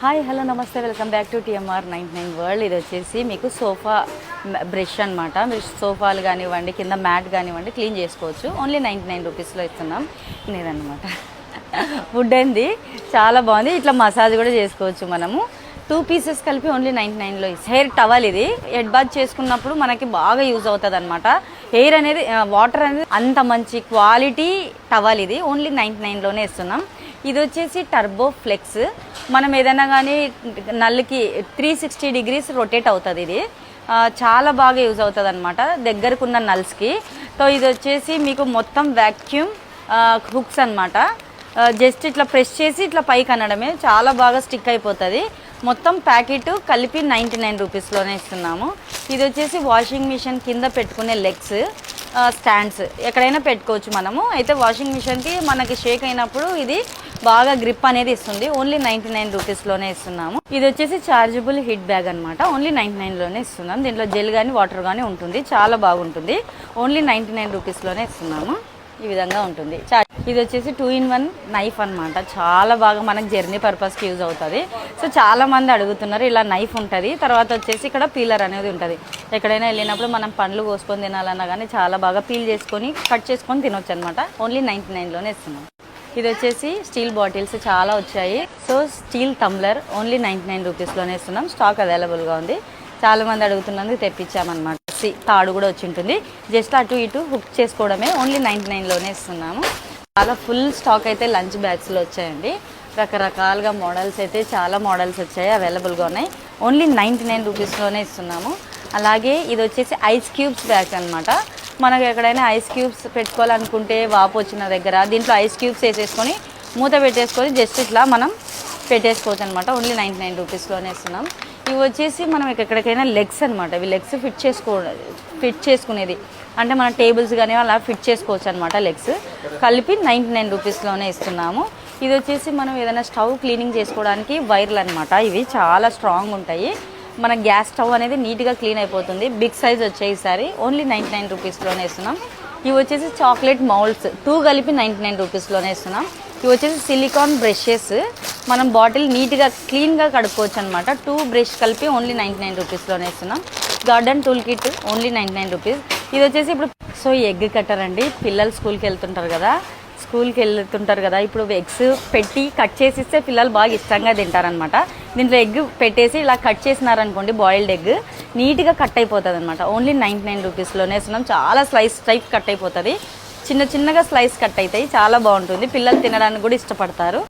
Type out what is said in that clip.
Hi hello నమస్తే welcome back to TMR 99 world. ఇది వచ్చేసి మీకు సోఫా బ్రష్ అనమాట. మీరు సోఫాలు కానివ్వండి, కింద మ్యాట్ కానివ్వండి క్లీన్ చేసుకోవచ్చు. ఓన్లీ 99 రూపీస్లో ఇస్తున్నాం. లేదనమాట వుడ్ అయింది, చాలా బాగుంది. ఇట్లా మసాజ్ కూడా చేసుకోవచ్చు మనము. 2 పీసెస్ కలిపి ఓన్లీ 99లో ఇస్తాం. హెయిర్ టవల్ ఇది హెడ్ బాత్ చేసుకున్నప్పుడు మనకి బాగా యూజ్ అవుతుంది అనమాట. హెయిర్ అనేది వాటర్ అనేది అంత మంచి క్వాలిటీ టవల్ ఇది. ఓన్లీ 99లోనే ఇస్తున్నాం. ఇది వచ్చేసి టర్బో ఫ్లెక్స్. మనం ఏదైనా కానీ నల్లుకి 360 డిగ్రీస్ రొటేట్ అవుతుంది. ఇది చాలా బాగా యూజ్ అవుతుంది అనమాట దగ్గరకున్న నల్స్కి. సో ఇది వచ్చేసి మీకు మొత్తం వ్యాక్యూమ్ హుక్స్ అనమాట. జస్ట్ ఇట్లా ప్రెస్ చేసి ఇట్లా పైకి అనడమే, చాలా బాగా స్టిక్ అయిపోతుంది. మొత్తం ప్యాకెట్ కలిపి 99 రూపీస్లోనే ఇస్తున్నాము. ఇది వచ్చేసి వాషింగ్ మిషన్ కింద పెట్టుకునే లెగ్స్ స్టాండ్స్, ఎక్కడైనా పెట్టుకోవచ్చు మనము. అయితే వాషింగ్ మిషన్కి మనకి షేక్ అయినప్పుడు ఇది బాగా గ్రిప్ అనేది ఇస్తుంది. ఓన్లీ 99 రూపీస్లోనే ఇస్తున్నాము. ఇది వచ్చేసి చార్జబుల్ హిట్ బ్యాగ్ అనమాట. ఓన్లీ 99లోనే ఇస్తున్నాం. దీంట్లో జెల్ కానీ వాటర్ కానీ ఉంటుంది, చాలా బాగుంటుంది. ఓన్లీ 99 రూపీస్లోనే ఇస్తున్నాము. ఈ విధంగా ఉంటుంది. ఇది వచ్చేసి 2-in-1 నైఫ్ అనమాట. చాలా బాగా మనకు జర్నీ పర్పస్కి యూజ్ అవుతుంది. సో చాలా మంది అడుగుతున్నారు. ఇలా నైఫ్ ఉంటుంది. తర్వాత వచ్చేసి ఇక్కడ పీలర్ అనేది ఉంటుంది. ఎక్కడైనా వెళ్ళినప్పుడు మనం పండ్లు కోసుకొని తినాలన్నా కానీ చాలా బాగా పీల్ చేసుకొని కట్ చేసుకొని తినొచ్చు అనమాట. ఓన్లీ 99లోనే ఇస్తున్నాం. ఇది వచ్చేసి స్టీల్ బాటిల్స్ చాలా వచ్చాయి. సో స్టీల్ టంబ్లర్ ఓన్లీ 99 రూపీస్లోనే ఇస్తున్నాం. స్టాక్ అవైలబుల్గా ఉంది. చాలా మంది అడుగుతున్నందుకు తెప్పించామన్నమాట. తాడు కూడా వచ్చి ఉంటుంది. జస్ట్ అటు ఇటు హుక్ చేసుకోవడమే. ఓన్లీ 99లోనే ఇస్తున్నాము. చాలా ఫుల్ స్టాక్ అయితే లంచ్ బ్యాగ్స్లో వచ్చాయండి. రకరకాలుగా మోడల్స్ అయితే చాలా మోడల్స్ వచ్చాయి, అవైలబుల్గా ఉన్నాయి. ఓన్లీ 99 రూపీస్లోనే ఇస్తున్నాము. అలాగే ఇది వచ్చేసి ఐస్ క్యూబ్స్ బ్యాగ్ అనమాట. మనకు ఎక్కడైనా ఐస్ క్యూబ్స్ పెట్టుకోవాలనుకుంటే వాపు వచ్చిన దగ్గర దీంట్లో ఐస్ క్యూబ్స్ వేసేసుకొని మూత పెట్టేసుకొని జస్ట్ ఇట్లా మనం పెట్టేసుకోవచ్చు అనమాట. ఓన్లీ 99 రూపీస్లోనే ఇస్తున్నాం. ఇవి వచ్చేసి మనం ఎక్కడికైనా లెగ్స్ అనమాట. ఇవి లెగ్స్ ఫిట్ చేసుకునేది అంటే మన టేబుల్స్ కానీ అలా ఫిట్ చేసుకోవచ్చు అనమాట. లెగ్స్ కలిపి 99 రూపీస్లోనే ఇస్తున్నాము. ఇది వచ్చేసి మనం ఏదైనా స్టవ్ క్లీనింగ్ చేసుకోవడానికి వైర్లు అనమాట. ఇవి చాలా స్ట్రాంగ్ ఉంటాయి. మన గ్యాస్ స్టవ్ అనేది నీట్గా క్లీన్ అయిపోతుంది. బిగ్ సైజ్ వచ్చాయి ఈసారి. ఓన్లీ 99 రూపీస్లోనే ఇస్తున్నాం. ఇవి వచ్చేసి చాక్లెట్ మౌల్డ్స్ 2 కలిపి 99 రూపీస్లోనే ఇస్తున్నాం. ఇవి వచ్చేసి సిలికాన్ బ్రషెస్. మనం బాటిల్ నీట్గా క్లీన్గా కడుక్కోవచ్చు అనమాట. 2 బ్రష్ కలిపి ఓన్లీ 99 రూపీస్లోనే ఇస్తున్నాం. Garden tool kit only 99 rupees. ఇది వచ్చేసి ఇప్పుడు సో ఎగ్ కట్టర్ అండి. పిల్లలు స్కూల్కి వెళ్తుంటారు కదా, ఇప్పుడు ఎగ్స్ పెట్టి కట్ చేసి ఇస్తే పిల్లలు బాగా ఇష్టంగా తింటారనమాట. దీంట్లో ఎగ్ పెట్టేసి ఇలా కట్ చేసినారనుకోండి, బాయిల్డ్ ఎగ్ నీట్గా కట్ అయిపోతుంది అనమాట. ఓన్లీ 99 రూపీస్లోనే ఇస్తున్నాం. చాలా స్లైస్ టైప్ కట్ అయిపోతుంది. చిన్నగా స్లైస్ కట్ అవుతాయి. చాలా బాగుంటుంది. పిల్లలు తినడానికి కూడా ఇష్టపడతారు.